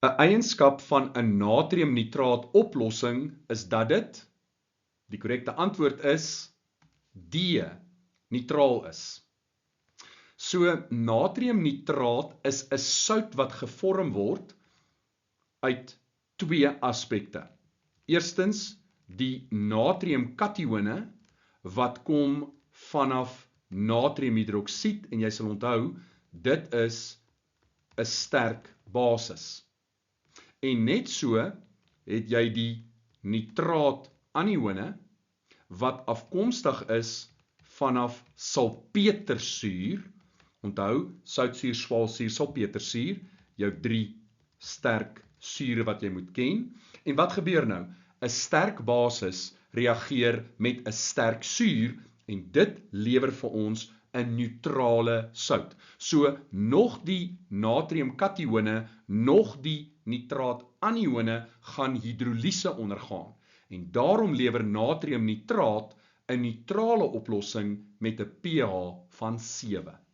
'n eienskap van 'n natriumnitraat oplossing is dat dit, die korrekte antwoord is D, neutraal is. So natriumnitraat is 'n sout wat gevorm word uit twee aspekte. Eerstens, die natriumkatione wat kom vanaf natriumhidroksied, en jy sal onthou, dit is 'n sterk basis. En net so het jy die nitraatanione wat afkomstig is vanaf salpetersuur. Onthou, soutsuur, swaalsuur, salpetersuur, jou 3 sterk sure wat jy moet ken. En wat gebeur nou? 'n Sterk basis reageer met 'n sterk suur en dit lewer vir ons 'n neutrale sout. So nog die natriumkatione, nog die nitraatanione gaan hidrolise ondergaan. En daarom lewer natriumnitraat 'n neutrale oplossing met 'n pH van 7.